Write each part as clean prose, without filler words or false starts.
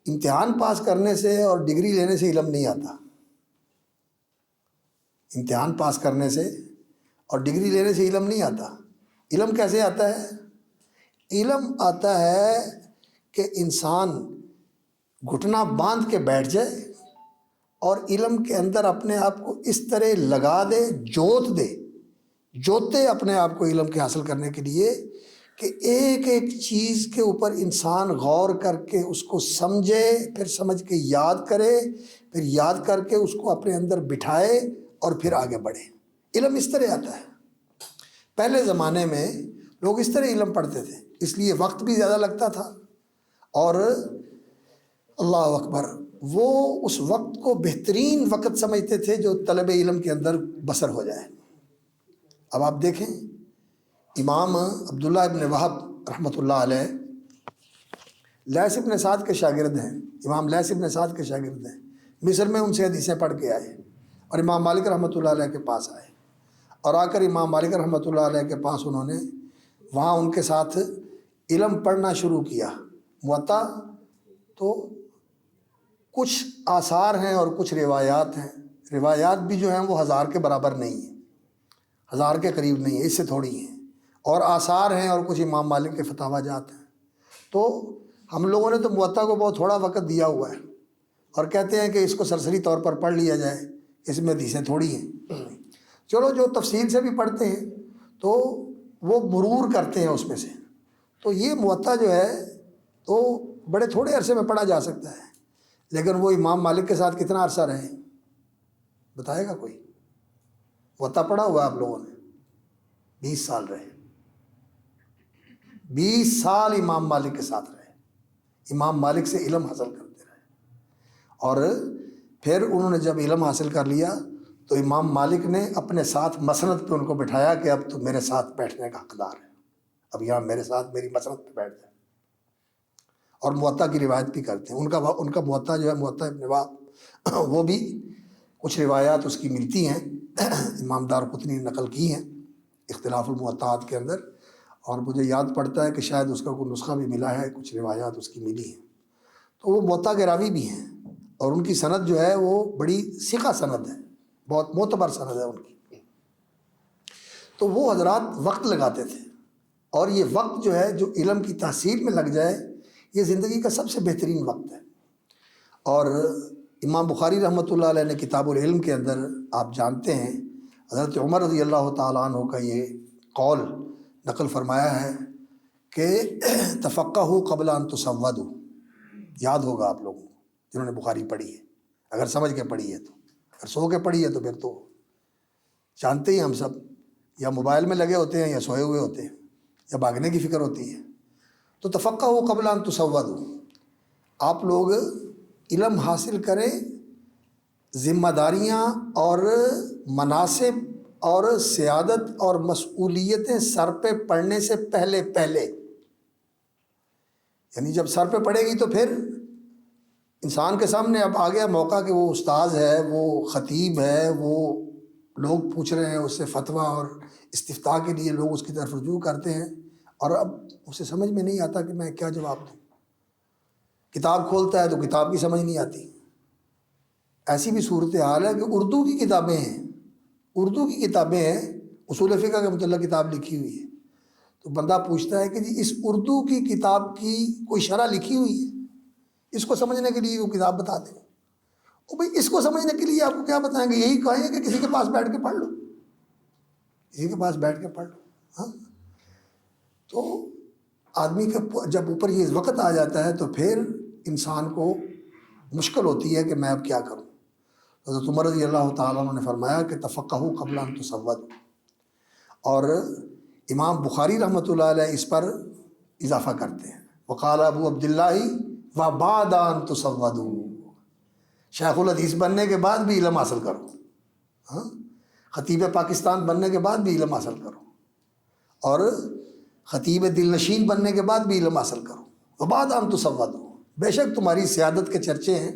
امتحان پاس کرنے سے اور ڈگری لینے سے علم نہیں آتا. امتحان پاس کرنے سے اور ڈگری لینے سے علم نہیں آتا. علم کیسے آتا ہے؟ علم آتا ہے کہ انسان گھٹنا باندھ کے بیٹھ جائے اور علم کے اندر اپنے آپ کو اس طرح لگا دے، جوتے اپنے آپ کو علم کے حاصل کرنے کے لیے کہ ایک ایک چیز کے اوپر انسان غور کر کے اس کو سمجھے، پھر سمجھ کے یاد کرے، پھر یاد کر کے اس کو اپنے اندر بٹھائے اور پھر آگے بڑھے. علم اس طرح آتا ہے. پہلے زمانے میں لوگ اس طرح علم پڑھتے تھے، اس لیے وقت بھی زیادہ لگتا تھا، اور اللہ اکبر، وہ اس وقت کو بہترین وقت سمجھتے تھے جو طلب علم کے اندر بسر ہو جائے. اب آپ دیکھیں، امام عبداللہ ابن وہب رحمۃ اللہ علیہ لیث ابن سعد کے شاگرد ہیں. امام لیث ابن سعد کے شاگرد ہیں. مصر میں ان سے حدیثیں پڑھ کے آئے اور امام مالک رحمۃ اللہ علیہ کے پاس آئے، اور آ کر امام مالک رحمۃ اللہ علیہ کے پاس انہوں نے وہاں ان کے ساتھ علم پڑھنا شروع کیا. موطا تو کچھ آثار ہیں اور کچھ روایات ہیں. روایات بھی جو ہیں وہ 1000 کے برابر نہیں ہیں، 1000 کے قریب نہیں ہیں، اس سے تھوڑی ہیں. اور آثار ہیں اور کچھ امام مالک کے فتاوی جات ہیں. تو ہم لوگوں نے تو موطا کو بہت تھوڑا وقت دیا ہوا ہے اور کہتے ہیں کہ اس کو سرسری طور پر پڑھ لیا جائے، اس میں حدیثیں تھوڑی ہیں. چلو جو تفصیل سے بھی پڑھتے ہیں تو وہ مرور کرتے ہیں اس میں سے. تو یہ موطا جو ہے تو بڑے تھوڑے عرصے میں پڑھا جا سکتا ہے، لیکن وہ امام مالک کے ساتھ کتنا عرصہ رہے بتائے گا کوئی؟ موطا پڑھا ہوا آپ لوگوں نے 20 سال رہے، 20 سال امام مالک کے ساتھ رہے، امام مالک سے علم حاصل کرتے رہے. اور پھر انہوں نے جب علم حاصل کر لیا تو امام مالک نے اپنے ساتھ مسند پہ ان کو بٹھایا کہ اب تو میرے ساتھ بیٹھنے کا حقدار ہے، اب یہاں میرے ساتھ میری مسند پہ بیٹھ جائے. اور موطا کی روایت بھی کرتے ہیں. ان کا موطا جو ہے موطا ابن وہب، وہ بھی کچھ روایات اس کی ملتی ہیں، امام دارقطنی نے نقل کی ہیں اختلاف الموطئات کے اندر، اور مجھے یاد پڑتا ہے کہ شاید اس کا کوئی نسخہ بھی ملا ہے، کچھ روایات اس کی ملی ہیں. تو وہ موطا کے راوی بھی ہیں، اور ان کی سند جو ہے وہ بڑی ثقہ سند ہے، بہت معتبر سند ہے ان کی. تو وہ حضرات وقت لگاتے تھے، اور یہ وقت جو ہے جو علم کی تحصیل میں لگ جائے یہ زندگی کا سب سے بہترین وقت ہے. اور امام بخاری رحمۃ اللہ علیہ نے کتاب العلم کے اندر آپ جانتے ہیں حضرت عمر رضی اللہ تعالیٰ عنہ کا یہ قول نقل فرمایا ہے کہ تفقہوا قبل ان تسودوا. یاد ہوگا آپ لوگوں کو جنہوں نے بخاری پڑھی ہے، اگر سمجھ کے پڑھی ہے تو، اگر سو کے پڑھی ہے تو پھر تو جانتے ہی ہم سب، یا موبائل میں لگے ہوتے ہیں یا سوئے ہوئے ہوتے ہیں یا بھاگنے کی فکر ہوتی ہے. تو تفقہوا قبل ان تسودوا، آپ لوگ علم حاصل کریں، ذمہ داریاں اور مناصب اور سیادت اور مسئولیتیں سر پہ پڑنے سے پہلے، یعنی جب سر پہ پڑے گی تو پھر انسان کے سامنے اب آ گیا موقع کہ وہ استاذ ہے، وہ خطیب ہے، وہ لوگ پوچھ رہے ہیں اس سے فتویٰ اور استفتاء کے لیے لوگ اس کی طرف رجوع کرتے ہیں، اور اب اسے سمجھ میں نہیں آتا کہ میں کیا جواب دوں. کتاب کھولتا ہے تو کتاب کی سمجھ نہیں آتی. ایسی بھی صورتحال ہے کہ اردو کی کتابیں ہیں، اصول فقہ کے متعلق کتاب لکھی ہوئی ہے، تو بندہ پوچھتا ہے کہ جی اس اردو کی کتاب کی کوئی شرح لکھی ہوئی ہے، اس کو سمجھنے کے لیے وہ کتاب بتا دیں. اور بھائی اس کو سمجھنے کے لیے آپ کو کیا بتائیں گے؟ یہی کہیں گے کہ کسی کے پاس بیٹھ کے پڑھ لو، کسی کے پاس بیٹھ کے پڑھ لو. ہاں، تو آدمی کا جب اوپر یہ وقت آ جاتا ہے تو پھر انسان کو مشکل ہوتی ہے کہ میں اب کیا کروں. حضرت عمر رضی اللہ تعالیٰ عنہ نے فرمایا کہ تفقہوا قبل ان تسودوا. اور امام بخاری رحمۃ اللہ علیہ اس پر اضافہ کرتے ہیں، وقال ابو عبداللہ وبعد ان تسودوا، شیخ الحدیث بننے کے بعد بھی علم حاصل کرو، ہاں، خطیب پاکستان بننے کے بعد بھی علم حاصل کرو، اور خطیب دل نشین بننے کے بعد بھی علم حاصل کرو. وبعد ان تسودوا، بے شک تمہاری سیادت کے چرچے ہیں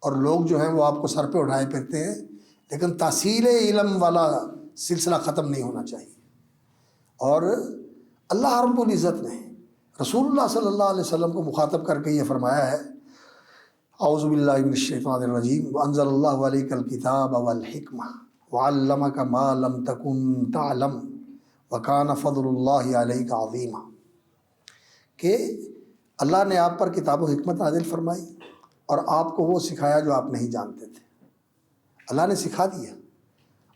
اور لوگ جو ہیں وہ آپ کو سر پہ اٹھائے پھرتے ہیں، لیکن تحصیل علم والا سلسلہ ختم نہیں ہونا چاہیے. اور اللہ رب العزت نے رسول اللہ صلی اللہ علیہ وسلم کو مخاطب کر کے یہ فرمایا ہے اعوذ باللہ من الشیطان الرجیم وانزل اللہ علیک الکتاب والحکمہ وعلمک ما لم تکن تعلم وکان فضل اللہ علیک عظیما، کہ اللہ نے آپ پر کتاب و حکمت نازل فرمائی اور آپ کو وہ سکھایا جو آپ نہیں جانتے تھے۔ اللہ نے سکھا دیا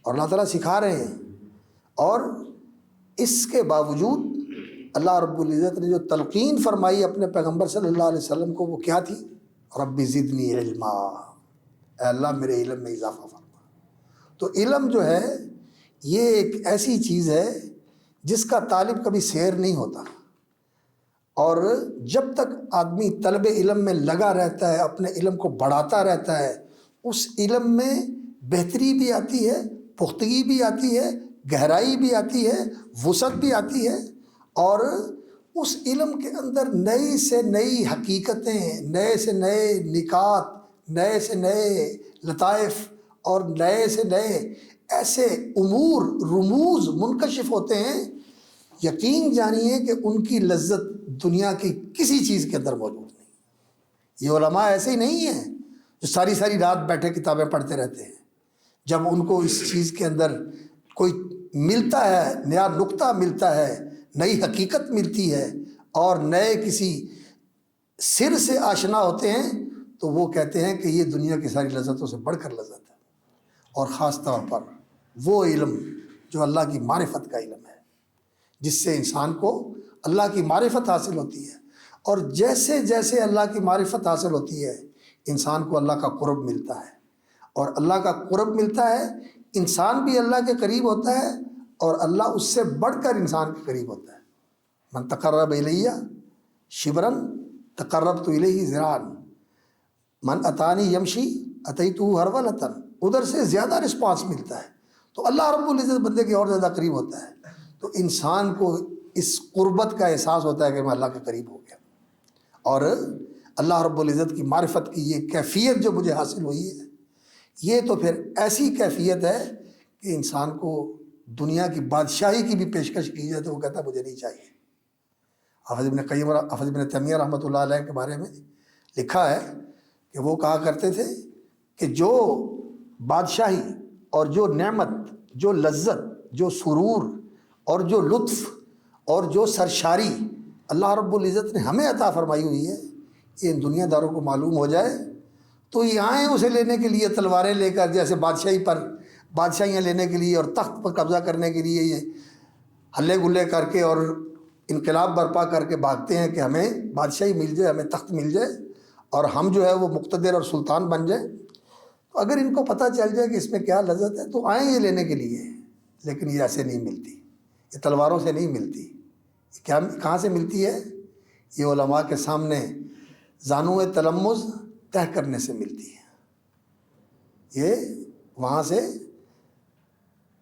اور اللہ تعالیٰ سکھا رہے ہیں، اور اس کے باوجود اللہ رب العزت نے جو تلقین فرمائی اپنے پیغمبر صلی اللہ علیہ وسلم کو، وہ کیا تھی؟ رب زدنی علما، اے اللہ میرے علم میں اضافہ فرما۔ تو علم جو ہے یہ ایک ایسی چیز ہے جس کا طالب کبھی سیر نہیں ہوتا، اور جب تک آدمی طلب علم میں لگا رہتا ہے، اپنے علم کو بڑھاتا رہتا ہے، اس علم میں بہتری بھی آتی ہے، پختگی بھی آتی ہے، گہرائی بھی آتی ہے، وسعت بھی آتی ہے، اور اس علم کے اندر نئی سے نئی حقیقتیں، نئے سے نئے نکات، نئے سے نئے لطائف اور نئے سے نئے ایسے امور رموز منکشف ہوتے ہیں، یقین جانیے کہ ان کی لذت دنیا کی کسی چیز کے اندر موجود نہیں۔ یہ علماء ایسے ہی نہیں ہیں جو ساری ساری رات بیٹھے کتابیں پڑھتے رہتے ہیں۔ جب ان کو اس چیز کے اندر کوئی ملتا ہے، نیا نقطہ ملتا ہے، نئی حقیقت ملتی ہے، اور نئے کسی سر سے آشنا ہوتے ہیں، تو وہ کہتے ہیں کہ یہ دنیا کی ساری لذتوں سے بڑھ کر لذت ہے۔ اور خاص طور پر وہ علم جو اللہ کی معرفت کا علم ہے، جس سے انسان کو اللہ کی معرفت حاصل ہوتی ہے، اور جیسے جیسے اللہ کی معرفت حاصل ہوتی ہے انسان کو اللہ کا قرب ملتا ہے، اور اللہ کا قرب ملتا ہے انسان بھی اللہ کے قریب ہوتا ہے، اور اللہ اس سے بڑھ کر انسان کے قریب ہوتا ہے۔ من تقرب الیہ شبرن تقربت الیہ ذراعن، من اتانی یمشی اتیتہ ہرولۃ، ادھر سے زیادہ رسپانس ملتا ہے، تو اللہ رب العزت بندے کے اور زیادہ قریب ہوتا ہے۔ تو انسان کو اس قربت کا احساس ہوتا ہے کہ میں اللہ کے قریب ہو گیا، اور اللہ رب العزت کی معرفت کی یہ کیفیت جو مجھے حاصل ہوئی ہے، یہ تو پھر ایسی کیفیت ہے کہ انسان کو دنیا کی بادشاہی کی بھی پیشکش کی جائے تو وہ کہتا ہے مجھے نہیں چاہیے۔ حافظ ابن تیمیہ رحمۃ اللہ علیہ کے بارے میں لکھا ہے کہ وہ کہا کرتے تھے کہ جو بادشاہی اور جو نعمت، جو لذت، جو سرور اور جو لطف اور جو سرشاری اللہ رب العزت نے ہمیں عطا فرمائی ہوئی ہے، یہ ان دنیا داروں کو معلوم ہو جائے تو یہ آئیں اسے لینے کے لیے تلواریں لے کر، جیسے بادشاہیاں لینے کے لیے اور تخت پر قبضہ کرنے کے لیے یہ ہلے گلے کر کے اور انقلاب برپا کر کے بھاگتے ہیں کہ ہمیں بادشاہی مل جائے، ہمیں تخت مل جائے، اور ہم جو ہے وہ مقتدر اور سلطان بن جائیں۔ تو اگر ان کو پتہ چل جائے کہ اس میں کیا لذت ہے تو آئیں یہ لینے کے لیے، لیکن یہ ایسے نہیں ملتی، یہ تلواروں سے نہیں ملتی۔ یہ کہاں سے ملتی ہے؟ یہ علماء کے سامنے زانو تلمذ طے کرنے سے ملتی ہے، یہ وہاں سے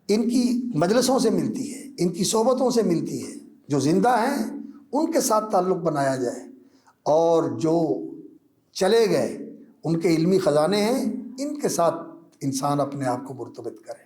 ان کی مجلسوں سے ملتی ہے، ان کی صحبتوں سے ملتی ہے۔ جو زندہ ہیں ان کے ساتھ تعلق بنایا جائے، اور جو چلے گئے ان کے علمی خزانے ہیں، ان کے ساتھ انسان اپنے آپ کو مرتبط کرے۔